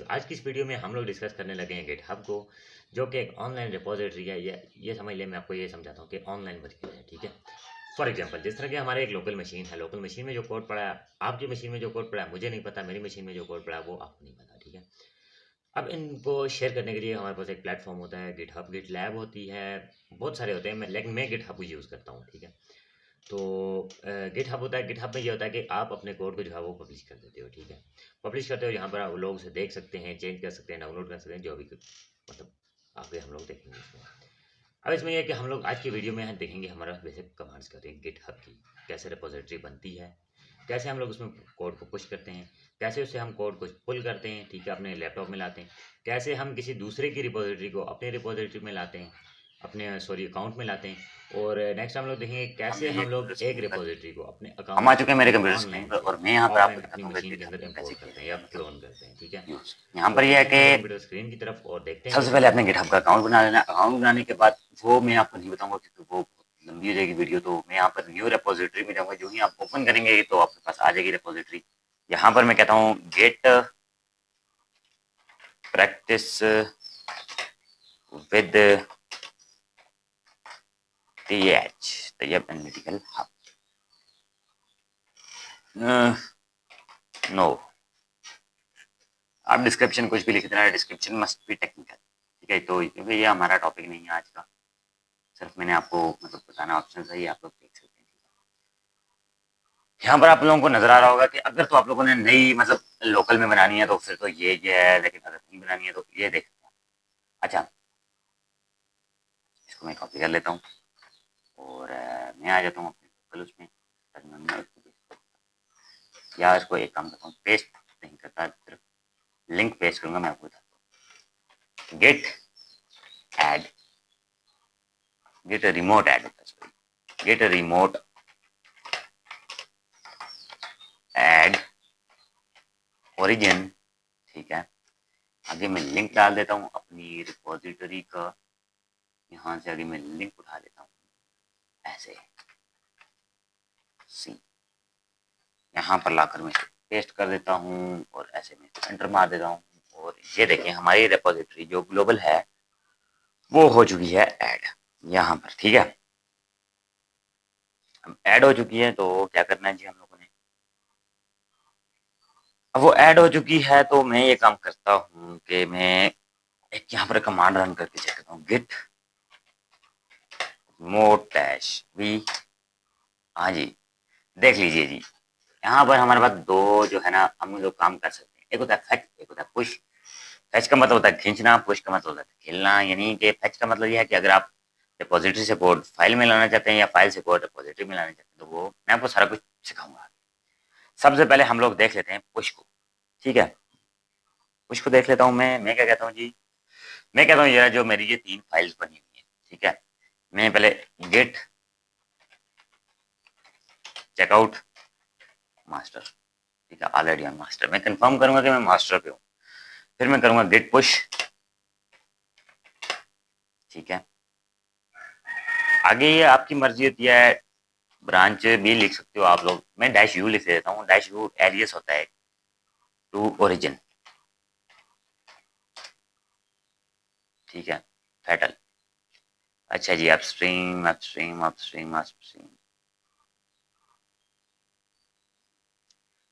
Viewers, आज की इस वीडियो में हम लोग डिस्कस करने लगे हैं गिटहब को, जो कि एक ऑनलाइन रिपोजिटरी है। ये समझ लें, मैं आपको ये समझाता हूँ कि ऑनलाइन वर्किंग है, ठीक है। फॉर एग्जांपल, जिस तरह कि हमारे एक लोकल मशीन है, लोकल मशीन में जो कोड पड़ा है, आपकी मशीन में जो कोड पड़ा है मुझे नहीं पता, मेरी मशीन में जो कोड पड़ा है वो आपको नहीं पता, ठीक है। अब इनको शेयर करने के लिए हमारे पास एक प्लेटफॉर्म होता है, गिटहब, गिटलैब होती है, बहुत सारे होते हैं, लेकिन मैं गिटहब को यूज़ करता हूँ, ठीक है। तो गिटहब होता है, गिटहब में ये होता है कि आप अपने कोड को जो है वो पब्लिश कर देते हो, ठीक है। पब्लिश करते हो, यहाँ पर आप लोग उसे देख सकते हैं, चेंज कर सकते हैं, डाउनलोड कर सकते हैं, जो भी मतलब आगे हम लोग देखेंगे इसमें। अब इसमें यह है कि हम लोग आज की वीडियो में देखेंगे हमारा बेसिक कमांड्स करते हैं गिटहब की, कैसे रिपोजिटरी बनती है, कैसे हम लोग उसमें कोड को पुश करते हैं, कैसे उससे हम कोड को पुल करते हैं, ठीक है, अपने लैपटॉप में लाते हैं, कैसे हम किसी दूसरे की रिपोजिटरी को अपने रिपोजिटरी में लाते हैं, अपने सॉरी अकाउंट में लाते हैं। और नेक्स्ट हम लोग देखेंगे कैसे हमने ये हम लोग कंप्यूटर एक स्क्रीन पर रिपोजिटरी को अपने हम आ अकाउंट चुके से हैं मेरे कंप्यूटर स्क्रीन ऑनलाइन पर से और मैं यहाँ पर आपको ऑफलाइन बताता अपनी हूँ मशीन के गिटहब अंदर को कैसे इंपोर्ट किया करते हैं जाता या है मतलब क्लोन करते हैं, ठीक है। यूज। यहाँ तो पर यह है चलते हैं मेरे कि कंप्यूटर स्क्रीन की तरफ और देखते हैं सबसे कैसे पहले होता अपने है। गिटहब का अकाउंट बना लेना। अकाउंट बनाने के बाद वो मैं आपको नहीं बताऊंगा क्योंकि वो बहुत लंबी हो जाएगी वीडियो। तो मैं यहाँ पर न्यू रेपोजिटरी में जाऊंगा। जो ही आप ओपन करेंगे तो आपके पास आ जाएगी रेपोजिटरी। यहाँ पर मैं कहता हूँ git practice with TH, Tayyab analytical hub. No, आप डिस्क्रिप्शन कुछ भी लिख देना, डिस्क्रिप्शन मस्ट बी टेक्निकल, ठीक है। तो क्योंकि ये हमारा टॉपिक नहीं है आज का, सिर्फ मैंने आपको मतलब बताना ऑप्शन है, आप लोग देख सकते हैं। यहाँ पर आप लोगों को नजर आ रहा होगा कि अगर तो आप लोगों ने नई मतलब लोकल में बनानी है तो फिर तो ये है, लेकिन अगर नहीं बनानी है तो ये देख। अच्छा, इसको मैं कॉपी कर लेता हूँ और मैं आ जाता हूँ अपने लोकल उसमें टर्मिनल में, या इसको एक काम करता हूँ, पेस्ट नहीं करता, सिर्फ लिंक पेस्ट करूंगा। मैं आपको बताता हूँ git add, git remote add, git remote add origin, ठीक है। आगे मैं लिंक डाल देता हूँ अपनी रिपोजिटरी का। यहाँ से आगे मैं लिंक उठा लेता हूँ ऐसे सी, यहाँ पर लाकर मैं पेस्ट कर देता हूँ और ऐसे में एंटर मार देता हूँ। और ये देखें हमारी रिपोजिटरी जो ग्लोबल है वो हो चुकी है ऐड यहाँ पर, ठीक है। अब ऐड हो चुकी है तो क्या करना है जी हम लोगों ने। अब वो ऐड हो चुकी है तो मैं ये काम करता हूँ कि मैं एक यहाँ पर कमांड रन करके चेक करता हूँ, गिट मोड डैश वी। हाँ जी, देख लीजिए जी, यहाँ पर हमारे पास दो जो है ना हम लोग काम कर सकते हैं। एक होता है फेच, एक होता है पुश। फेच का मतलब होता है खींचना, पुश का मतलब होता है खेलना। यानी कि फेच का मतलब यह है कि अगर आप रिपोजिटरी से कोड फाइल में लाना चाहते हैं या फाइल से कोड रिपोजिटरी में लाना चाहते हैं, तो वो मैं आपको सारा कुछ सिखाऊंगा। सबसे पहले हम लोग देख लेते हैं पुश को, ठीक है। पुश को देख लेता हूँ मैं क्या कहता हूँ जी, मैं कहता हूँ ये जो मेरी ये 3 फाइल्स बनी हुई है, ठीक है। मैं पहले गेट चेकआउट मास्टर, ठीक है, ऑलरेडी हम मास्टर, मैं कंफर्म करूंगा कि मैं मास्टर पे हूँ। फिर मैं करूंगा गेट पुश, ठीक है। आगे ये आपकी मर्जी होती है, ब्रांच भी लिख सकते हो आप लोग। मैं डैश यू लिख देता हूँ। डैश यू एलियस होता है टू ओरिजिन, ठीक है, फैटल। अच्छा जी, अपस्ट्रीम अपस्ट्रीम अपस्ट्रीम अपस्ट्रीम।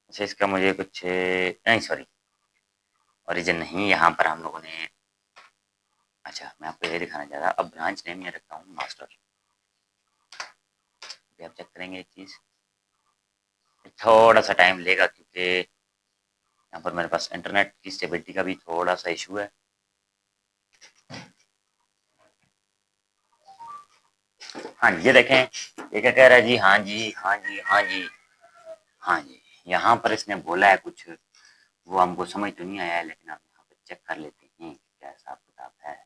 अच्छा, इसका मुझे कुछ नहीं, सॉरी, ओरिजिन नहीं, यहाँ पर हम लोगों ने, अच्छा मैं आपको ये दिखाना चाह रहा। अब ब्रांच नेम में रखता हूँ मास्टर। आप चेक करेंगे एक चीज, थोड़ा सा टाइम लेगा क्योंकि यहाँ पर मेरे पास इंटरनेट की स्टेबिलिटी का भी थोड़ा सा इशू है। हाँ जी, ये देखें, ये क्या कह रहा है जी, हाँ जी हाँ जी हाँ जी हाँ जी। यहाँ पर इसने बोला है कुछ, वो हमको समझ तो नहीं आया है, लेकिन आप यहाँ पर चेक कर लेते हैं क्या हिसाब किताब है।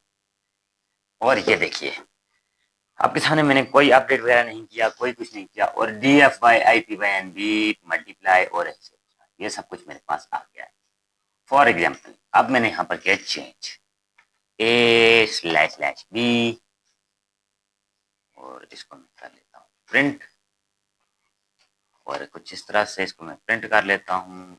और ये देखिए, आपके सामने मैंने कोई अपडेट वगैरह नहीं किया, कोई कुछ नहीं किया, और D F Y I P Y N B multiply और ये सब कुछ मेरे पास आ गया है। फॉर एग्जाम्पल, अब मैंने यहाँ पर किया change A slash slash B, और इसको मैं कर लेता हूँ प्रिंट, और कुछ इस तरह से इसको मैं प्रिंट कर लेता हूँ।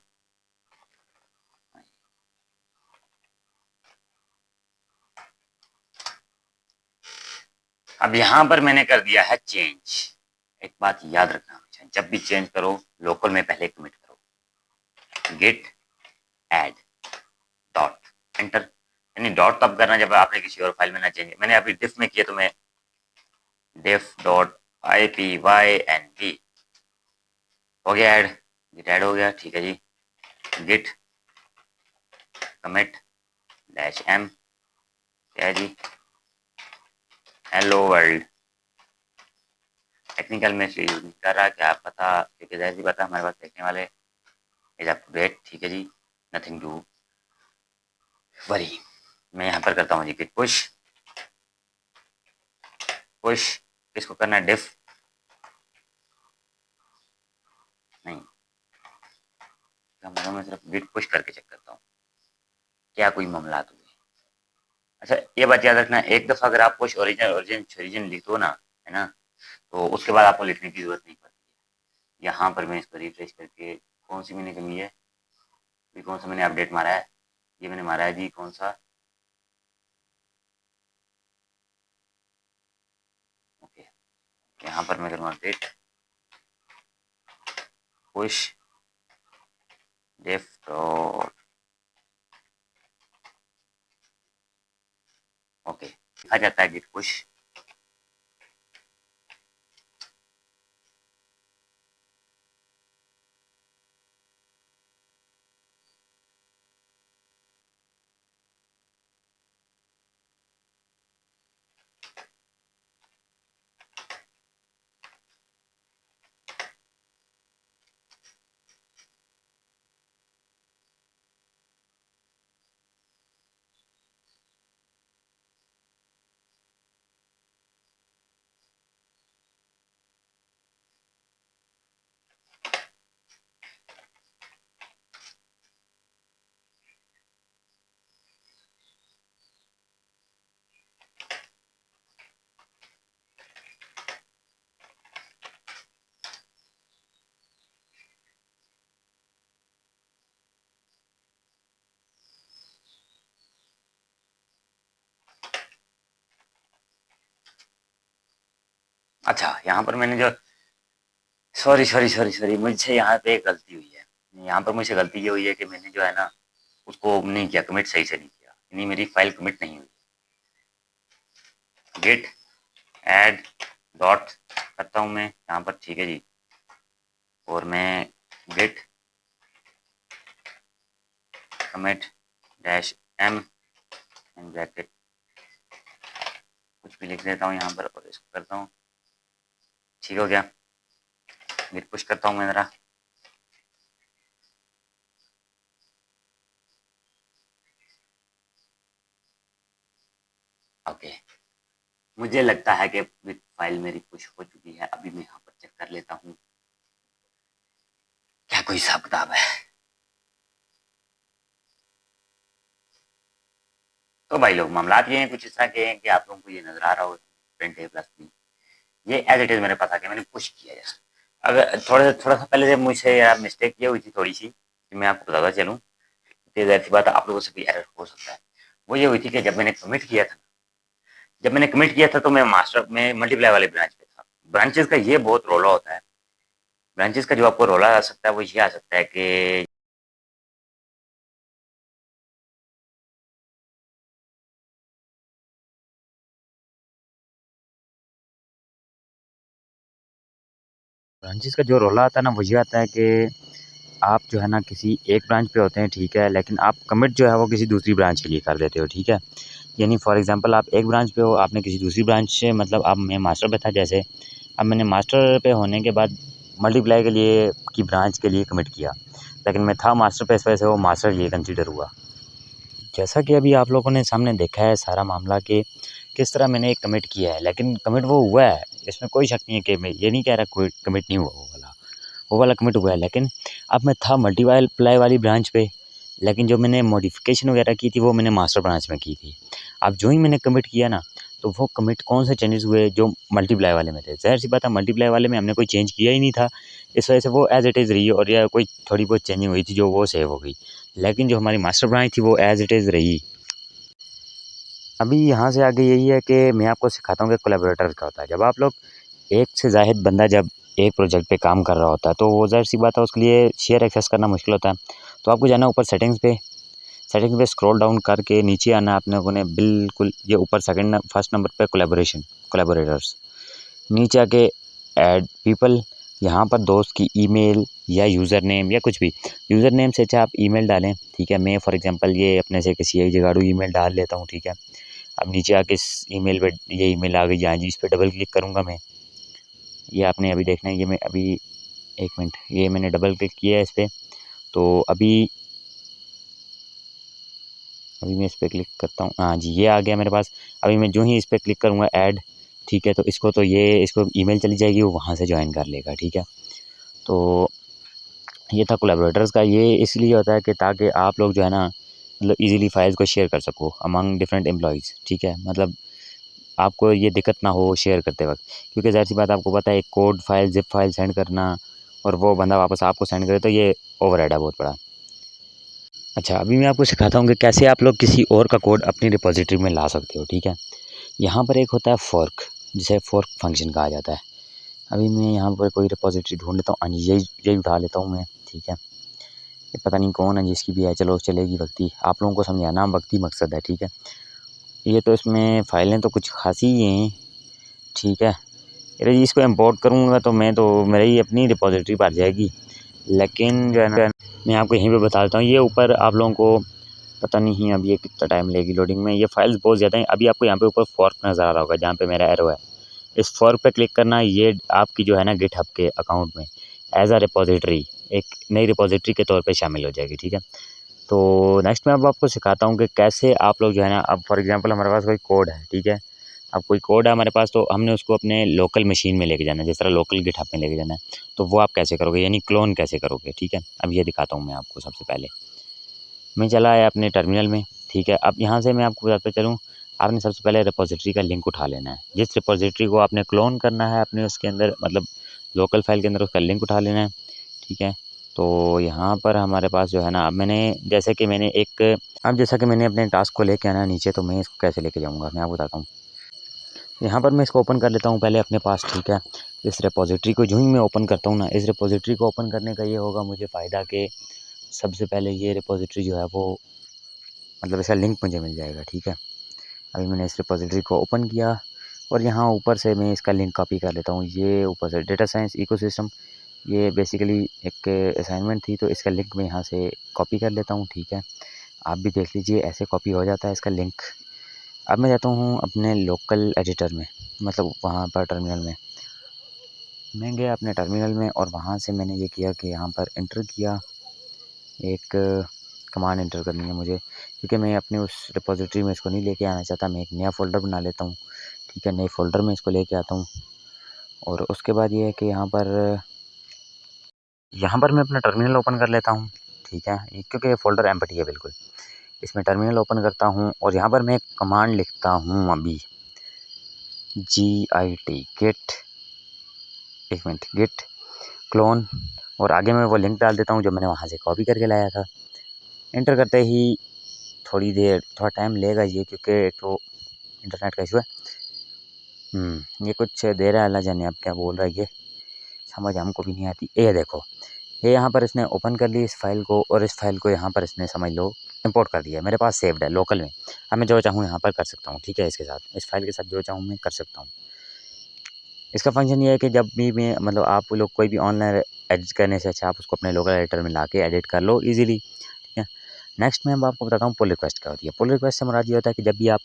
अब यहाँ पर मैंने कर दिया है चेंज। एक बात याद रखना हमेशा, जब भी चेंज करो लोकल में पहले कमिट करो, गेट ऐड डॉट एंटर। यानी डॉट तब करना जब आपने किसी और फाइल में ना चेंज, मैंने अभी डिफ में किया तो मैं डिफ डॉट IPYND हो गया ऐड, गिट ऐड हो गया, ठीक है जी। गिट कमिट -m क्या है जी, हेलो वर्ल्ड। टेक्निकल में इसलिए यूज नहीं कर रहा, क्या पता, क्योंकि जैसे ही पता हमारे पास देखने वाले इज अप टू डेट, ठीक है जी, नथिंग टू वरी। मैं यहाँ पर करता हूँ जी गिट पुश। पुश किसको करना है, डिफ नहीं, मैं सिर्फ गिट पुश करके चेक करता हूँ क्या कोई मामला हुए। अच्छा ये बात याद रखना, एक दफ़ा अगर आप पुश ओरिजिन ओरिजिन ओरिजिन लिख दो ना, है ना, तो उसके बाद आपको लिखने की जरूरत नहीं पड़ती है। यहाँ पर मैं इसको रिफ्रेश करके, कौन सी मैंने कमी है, कौन सा मैंने अपडेट मारा है, ये मैंने मारा है जी कौन सा, ओके। यहाँ पर मैं करूँगा गेट पुश डिफ डॉट, ओके, लिखा जाता है गेट पुश। अच्छा यहाँ पर मैंने जो, सॉरी मुझसे यहाँ पे एक गलती हुई है। यहाँ पर मुझसे गलती ये हुई है कि मैंने जो है ना उसको नहीं किया, कमिट सही से नहीं किया, यानी मेरी फाइल कमिट नहीं हुई। गेट ऐड डॉट करता हूँ मैं यहाँ पर, ठीक है जी, और मैं git commit -m in bracket कुछ भी लिख देता हूँ यहाँ पर और इसको करता हूँ, ठीक हो गया। गेट पुश करता हूँ मैं ज़रा, ओके। मुझे लगता है कि फाइल मेरी पुश हो चुकी है। अभी मैं यहाँ पर चेक कर लेता हूँ क्या कोई हिसाब किताब है। तो भाई लोग मामला ये हैं कुछ इस तरह के हैं कि आप लोगों को ये नजर आ रहा हो प्रिंट ए प्लस बी, ये एज इट इज मेरे पास आके मैंने पुश किया जस्ट। अगर थोड़ा सा पहले जब मुझसे यार मिस्टेक ये हुई थी थोड़ी सी, कि मैं आपको बताता चलूँ, तो जाहिर सी बात है आप लोगों से भी एरर हो सकता है। वो ये हुई थी कि जब मैंने कमिट किया था, तो मैं मास्टर में मल्टीप्लाई वाले ब्रांच पे था। ब्रांचेस का ये बहुत रोला होता है, ब्रांचेस का जो आपको रोला आ सकता है वो ये आ सकता है कि ब्रांचेस का जो रोला आता है ना वो ये आता है कि आप जो है ना किसी एक ब्रांच पे होते हैं, ठीक है, लेकिन आप कमिट जो है वो किसी दूसरी ब्रांच के लिए कर देते हो, ठीक है। यानी फॉर एग्जांपल आप एक ब्रांच पे हो, आपने किसी दूसरी ब्रांच से, मतलब अब मैं मास्टर पे था जैसे, अब मैंने मास्टर पे होने के बाद मल्टीप्लाई के लिए की ब्रांच के लिए कमिट किया, लेकिन मैं था मास्टर पे, इस वजह से वो मास्टर के लिए कंसिडर हुआ। जैसा कि अभी आप लोगों ने सामने देखा है सारा मामला कि किस तरह मैंने एक कमिट किया है, लेकिन कमिट वो हुआ है, इसमें कोई शक नहीं है कि मैं ये नहीं कह रहा कोई कमिट नहीं हुआ, वो वाला कमिट हुआ है। लेकिन अब मैं था मल्टीप्लाई वाली ब्रांच पे, लेकिन जो मैंने मॉडिफिकेशन वगैरह की थी वो मैंने मास्टर ब्रांच में की थी। अब जो ही मैंने कमिट किया ना, तो वो कमिट कौन से चेंजेस हुए जो मल्टीप्लाई वाले में थे, ज़ाहिर सी बात है मल्टीप्लाई वाले में हमने कोई चेंज किया ही नहीं था, इस वजह से वो एज इट इज़ रही, और या कोई थोड़ी बहुत चेंजिंग हुई थी जो वो सेव हो गई। लेकिन जो हमारी मास्टर ब्रांच थी वो एज इट इज़ रही। अभी यहाँ से आगे यही है कि मैं आपको सिखाता हूँ कि कोलैबोरेटर क्या होता है। जब आप लोग एक से ज़ाहिद बंदा जब एक प्रोजेक्ट पे काम कर रहा होता है तो वो ज़ाहिर-सी बात है उसके लिए शेयर एक्सेस करना मुश्किल होता है। तो आपको जाना है ऊपर सेटिंग्स पे स्क्रॉल डाउन करके नीचे आना है आपने लोगों ने बिल्कुल ये ऊपर फर्स्ट नंबर पे कोलैबोरेटर्स। नीचे आके ऐड पीपल, यहाँ पर दोस्त की ईमेल या यूज़र नेम या कुछ भी। यूज़र नेम से अच्छा आप ईमेल डालें, ठीक है? मैं फॉर एग्ज़ाम्पल ये अपने से किसी एक जगाड़ू ईमेल डाल लेता हूँ, ठीक है? अब नीचे आके इस ईमेल पे ये ईमेल आ गई, हाँ जी, इस पे डबल क्लिक करूँगा मैं। ये आपने अभी देखना है, ये मैं अभी 1 मिनट, ये मैंने डबल क्लिक किया है इस पे। तो अभी मैं इस पे क्लिक करता हूँ, हाँ जी, ये आ गया मेरे पास। अभी मैं जो ही इस पे क्लिक करूँगा ऐड, ठीक है? तो इसको ईमेल चली जाएगी, वो वहाँ से जॉइन कर लेगा, ठीक है? तो ये था कोलैबोरेटर्स का। ये इसलिए होता है कि ताकि आप लोग जो है ना मतलब ईज़िली फाइल्स को शेयर कर सको अमंग डिफरेंट एम्प्लॉइज़, ठीक है? मतलब आपको ये दिक्कत ना हो शेयर करते वक़्त, क्योंकि ज़ाहिर-सी बात है आपको पता है एक code file, zip file send करना और वो बंदा वापस आपको सेंड करे तो ये ओवरहेड है बहुत बड़ा। अच्छा, अभी मैं आपको सिखाता हूँ कि कैसे आप लोग किसी और का कोड अपनी रिपॉज़िटरी में ला सकते हो, ठीक है? यहाँ पर एक होता है फ़ोर्क, जिसे फ़ोर्क फंक्शन कहा जाता है। अभी मैं यहाँ पर कोई रिपॉज़िटरी ढूँढ लेता हूँ, हाँ जी, यही यही उठा लेता हूँ मैं, ठीक है? ये पता नहीं कौन है जिसकी भी है, चलो चलेगी वक्ती। आप लोगों को समझाना वक्ती मकसद है, ठीक है? ये तो इसमें फ़ाइलें तो कुछ ख़ासी ही हैं, ठीक है? अरे इसको इम्पोर्ट करूँगा तो मेरी अपनी रिपॉज़िटरी भर जाएगी। लेकिन जो है ना मैं आपको यहीं पे बता देता हूँ, ये ऊपर आप लोगों को पता नहीं अभी ये कितना टाइम लेगी लोडिंग में। ये फ़ाइल्स बहुत ज़्यादा हैं। अभी आपको यहाँ पे ऊपर फ़ोर्क नज़र आ रहा होगा जहाँ पे मेरा एरो है। इस फ़ोर्क पे क्लिक करना, ये आपकी जो है ना गिटहब के अकाउंट में एज़ अ रिपॉज़िटरी एक नई रिपॉज़िटरी के तौर पे शामिल हो जाएगी, ठीक है? तो नेक्स्ट मैं अब आपको सिखाता हूँ कि कैसे आप लोग जो है ना अब फॉर एग्ज़ाम्पल हमारे पास कोई कोड है, ठीक है? अब कोई कोड है हमारे पास तो हमने उसको अपने लोकल मशीन में लेके जाना है, जिस तरह लोकल गिटहब में लेके जाना है। तो वो आप कैसे करोगे यानी क्लोन कैसे करोगे, ठीक है? अब ये दिखाता हूँ मैं आपको सबसे पहले। मैं चला आया अपने टर्मिनल में, ठीक है? अब यहाँ से मैं आपको बताता चलूँ, आपने सबसे पहले रिपॉज़िटरी का लिंक उठा लेना है। जिस रिपॉज़िटरी को आपने क्लोन करना है अपने उसके अंदर मतलब लोकल फ़ाइल के अंदर उसका लिंक उठा लेना है, ठीक है? तो यहाँ पर हमारे पास जो है ना अब जैसा कि मैंने अपने टास्क को लेके आना है नीचे, तो मैं इसको कैसे लेके जाऊँगा मैं आपको बताता हूँ। यहाँ पर मैं इसको ओपन कर लेता हूँ पहले अपने पास, ठीक है? इस रिपॉज़िटरी को यूँ ही मैं ओपन करता हूँ ना, इस रिपॉज़िटरी को ओपन करने का ये होगा मुझे फ़ायदा कि सबसे पहले ये रिपॉज़िटरी जो है वो मतलब इसका लिंक मुझे मिल जाएगा, ठीक है? अभी मैंने इस रिपॉज़िटरी को ओपन किया और यहाँ ऊपर से मैं इसका लिंक कॉपी कर लेता हूँ। ये ऊपर से डेटा साइंस इकोसिस्टम, ये बेसिकली एक असाइनमेंट थी तो इसका लिंक मैं यहाँ से कॉपी कर लेता हूँ, ठीक है? आप भी देख लीजिए ऐसे कॉपी हो जाता है इसका लिंक। अब मैं जाता हूँ अपने लोकल एडिटर में, मतलब वहाँ पर टर्मिनल में। मैं गया अपने टर्मिनल में और वहाँ से मैंने ये किया कि यहाँ पर एंटर किया, एक कमांड एंटर करनी है मुझे, क्योंकि मैं अपने उस रिपॉज़िटरी में इसको नहीं लेके आना चाहता। मैं एक नया फ़ोल्डर बना लेता हूँ, ठीक है? नए फ़ोल्डर में इसको लेके आता हूँ और उसके बाद ये है कि यहाँ पर मैं अपना टर्मिनल ओपन कर लेता हूँ, ठीक है? क्योंकि ये फ़ोल्डर एम्प्टी है बिल्कुल। इसमें टर्मिनल ओपन करता हूँ और यहाँ पर मैं एक कमांड लिखता हूँ अभी git, 1 मिनट, गिट क्लोन और आगे मैं वो लिंक डाल देता हूँ जो मैंने वहाँ से कॉपी करके लाया था। एंटर करते ही थोड़ा टाइम लेगा ये, क्योंकि एक तो इंटरनेट का इशू है। ये कुछ दे रहा है, अल्लाह जाने अब क्या बोल रहा है ये, समझ हमको भी नहीं आती। ये देखो, ये यहाँ पर इसने ओपन कर ली इस फ़ाइल को और इस फ़ाइल को यहाँ पर इसने समझ लो इंपोर्ट कर दिया है। मेरे पास सेव्ड है लोकल में। अब मैं जो चाहूँ यहाँ पर कर सकता हूँ, ठीक है? इसके साथ इस फ़ाइल के साथ जो चाहूँ मैं कर सकता हूँ। इसका फ़ंक्शन ये है कि जब भी मैं मतलब आप लोग कोई भी ऑनलाइन एडिट करने से अच्छा आप उसको अपने लोकल एडिटर में लाके एडिट कर लो ईज़िली, ठीक है? नेक्स्ट मैं अब आपको बताता हूँ पुल रिक्वेस्ट क्या होती है। पुल रिक्वेस्ट से मुराद ये होता है कि जब भी आप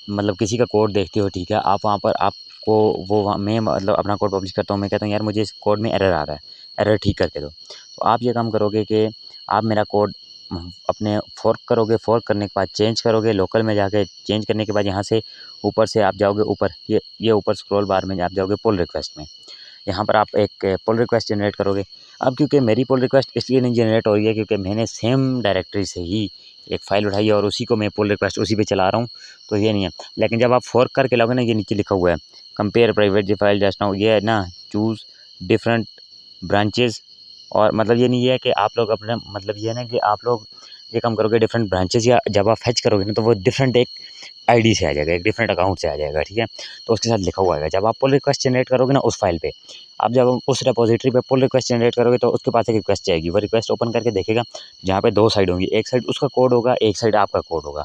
मतलब किसी का कोड देखते हो, ठीक है? आप वहाँ पर आपको वो वहाँ मैं मतलब अपना कोड पब्लिश करता हूँ, मैं कहता हूँ यार मुझे इस कोड में एरर आ रहा है, एरर ठीक करके दो। तो आप ये काम करोगे कि आप मेरा कोड अपने फ़ोर्क करोगे, फ़ोर्क करने के बाद चेंज करोगे, लोकल में जाके चेंज करने के बाद यहाँ से ऊपर से आप जाओगे ऊपर, ये ऊपर स्क्रॉल बार में आप जाओगे पुल रिक्वेस्ट में। यहाँ पर आप एक पुल रिक्वेस्ट जनरेट करोगे। अब क्योंकि मेरी पुल रिक्वेस्ट इसलिए नहीं जनरेट हो रही है क्योंकि मैंने सेम डायरेक्टरी से ही एक फ़ाइल उठाई है और उसी को मैं पुल रिक्वेस्ट उसी पे चला रहा हूँ, तो ये नहीं है। लेकिन जब आप फ़ोर्क करके लाओगे ना, ये नीचे लिखा हुआ है compare private file just now, ये है ना चूज़ डिफरेंट ब्रांचेज़। और मतलब ये नहीं है कि आप लोग अपना मतलब ये है ना कि आप लोग ये काम करोगे डिफरेंट ब्रांचेस, या जब आप फेच करोगे ना तो वो डिफरेंट एक आईडी से आ जाएगा, एक डिफरेंट अकाउंट से आ जाएगा, ठीक है। तो उसके साथ लिखा हुआ आएगा। जब आप पुल रिक्वेस्ट जनरेट करोगे ना उस फाइल पे, आप जब उस रिपोजिटरी पे पुल रिक्वेस्ट जनरेट करोगे तो उसके पास एक रिक्वेस्ट जाएगी। वो रिक्वेस्ट ओपन करके देखेगा, जहाँ पे 2 साइड होंगी, एक साइड उसका कोड होगा, एक साइड आपका कोड होगा,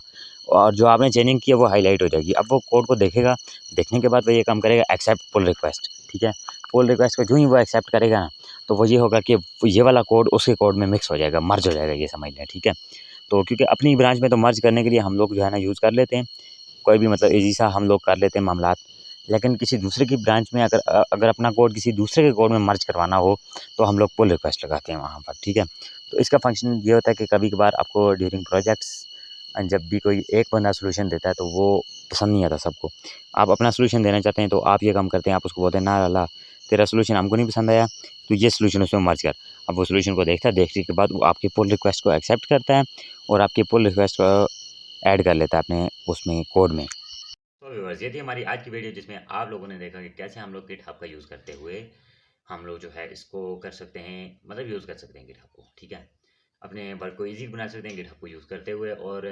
और जो आपने चेंजिंग किया वो हाईलाइट हो जाएगी। अब वो कोड को देखेगा, देखने के बाद वो ये काम करेगा, एक्सेप्ट पुल रिक्वेस्ट, ठीक है। पुल रिक्वेस्ट को जो ही वो एक्सेप्ट करेगा ना, तो वो ये होगा कि ये वाला कोड उसके कोड में मिक्स हो जाएगा, मर्ज हो जाएगा, ये समझ लें, ठीक है। तो क्योंकि अपनी ब्रांच में तो मर्ज करने के लिए हम लोग जो है ना यूज़ कर लेते हैं, कोई भी मतलब ईज़ी सा हम लोग कर लेते हैं मामलात। लेकिन किसी दूसरे की ब्रांच में अगर अपना कोड किसी दूसरे के कोड में मर्ज करवाना हो, तो हम लोग पुल रिक्वेस्ट लगाते हैं वहाँ पर, ठीक है। तो इसका फंक्शन ये होता है कि कभी-कभार आपको ड्यूरिंग प्रोजेक्ट्स जब भी कोई एक बंदा सॉल्यूशन देता है तो वो पसंद नहीं आता सबको। आप अपना सॉल्यूशन देना चाहते हैं तो आप ये काम करते हैं, आप उसको बोलते हैं, ना अल्लाह तेरा सॉल्यूशन हमको नहीं पसंद आया, तो ये सॉल्यूशन उसमें मर्ज कर। अब वो सॉल्यूशन को देखता है, देखने के बाद वो आपकी पुल रिक्वेस्ट को एक्सेप्ट करता है और आपकी पुल रिक्वेस्ट को ऐड कर लेता है अपने उसमें कोड में। तो व्यूअर्स, ये थी हमारी आज की वीडियो, जिसमें आप लोगों ने देखा कि कैसे हम लोग गिटहब का यूज़ करते हुए हम लोग जो है इसको कर सकते हैं, मतलब यूज़ कर सकते हैं गिटहब को, ठीक है। अपने वर्क को ईज़ी बना सकते हैं गिटहब को यूज़ करते हुए। और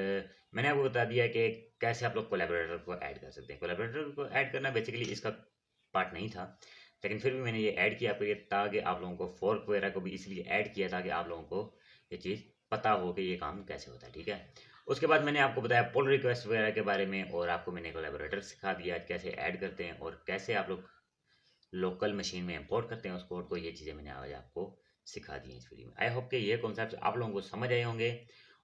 मैंने आपको बता दिया कि कैसे आप लोग कोलैबोरेटर को ऐड कर सकते हैं। कोलैबोरेटर को ऐड करना बेसिकली इसका पार्ट नहीं था, लेकिन फिर भी मैंने ये ऐड किया आपको, ये ताकि आप लोगों को फोर्क वगैरह को भी इसलिए ऐड किया ताकि आप लोगों को ये चीज़ पता हो कि ये काम कैसे होता है, ठीक है। उसके बाद मैंने आपको बताया पुल रिक्वेस्ट वगैरह के बारे में, और आपको मैंने कोलैबोरेटर सिखा दिया कैसे ऐड करते हैं और कैसे आप लोग लोकल मशीन में इंपोर्ट करते हैं उस कोड को। ये चीज़ें मैंने आज आपको सिखा दी हैं इस वीडियो में। आई होप कि ये कॉन्सेप्ट आप लोगों को समझ आए होंगे।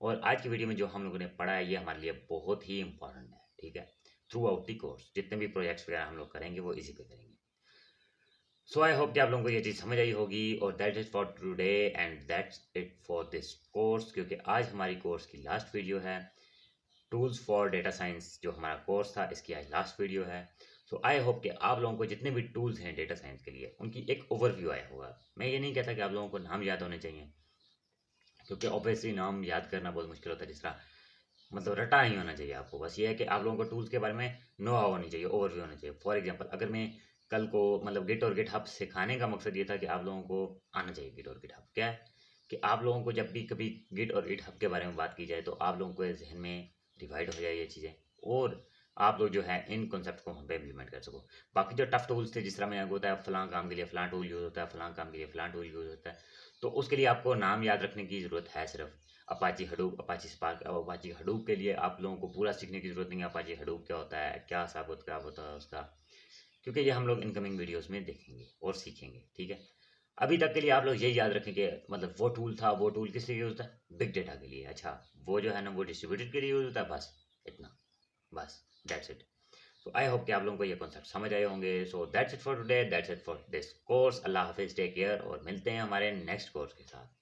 और आज की वीडियो में जो हम लोगों ने पढ़ा है ये हमारे लिए बहुत ही इंपॉर्टेंट है, ठीक है। थ्रू आउट दी कोर्स जितने भी प्रोजेक्ट्स वगैरह हम लोग करेंगे वो इसी पे करेंगे। सो आई होप कि आप लोगों को ये चीज़ समझ आई होगी। और that is for today and that's it for this course, क्योंकि आज हमारी कोर्स की लास्ट वीडियो है। टूल्स फॉर डेटा साइंस जो हमारा कोर्स था, इसकी आज लास्ट वीडियो है। सो आई होप कि आप लोगों को जितने भी टूल्स हैं डेटा साइंस के लिए उनकी एक ओवरव्यू आया होगा। मैं ये नहीं कहता कि आप लोगों को नाम याद होने चाहिए, क्योंकि ऑब्वियसली नाम याद करना बहुत मुश्किल होता है, जिस तरह मतलब रटा नहीं होना चाहिए आपको। बस ये है कि आप लोगों को टूल्स के बारे में नो हाउ होनी चाहिए, ओवरव्यू होना चाहिए। फॉर एग्जांपल, अगर मैं कल को मतलब गिट और गिटहब सिखाने का मकसद ये था कि आप लोगों को आना चाहिए गिट और गिटहब। क्या है कि आप लोगों को जब भी कभी गिट और गिटहब के बारे में बात की जाए तो आप लोगों को जहन में डिवाइड हो जाए ये चीज़ें, और आप लोग जो है इन कॉन्सेप्ट को हम पे इम्प्लीमेंट कर सको। बाकी जो टफ टूल्स थे, जिस तरह मैंने आपको बताया फलां काम के लिए फलां टूल यूज़ होता है, फलां काम के लिए फलां टूल यूज़ होता है, तो उसके लिए आपको नाम याद रखने की ज़रूरत है सिर्फ। Apache Hadoop, Apache spark. अब अपाची हडूप के लिए आप लोगों को पूरा सीखने की ज़रूरत नहीं है। अपाची हडूप क्या होता है, क्या साबुत क्या होता है उसका, क्योंकि ये हम लोग इनकमिंग वीडियोस में देखेंगे और सीखेंगे, ठीक है। अभी तक के लिए आप लोग यही याद रखें कि मतलब वो टूल था, वो टूल किस लिए यूज़ होता है, बिग डेटा के लिए। अच्छा, वो जो है ना वो डिस्ट्रीब्यूटेड के लिए यूज़ होता है, बस इतना, बस that's it. So I hope कि आप लोगों को ये कॉन्सेप्ट समझ आए होंगे। So that's it for today, that's it for this course. Allah हाफिज़, टेक केयर, और मिलते हैं हमारे नेक्स्ट कोर्स के साथ।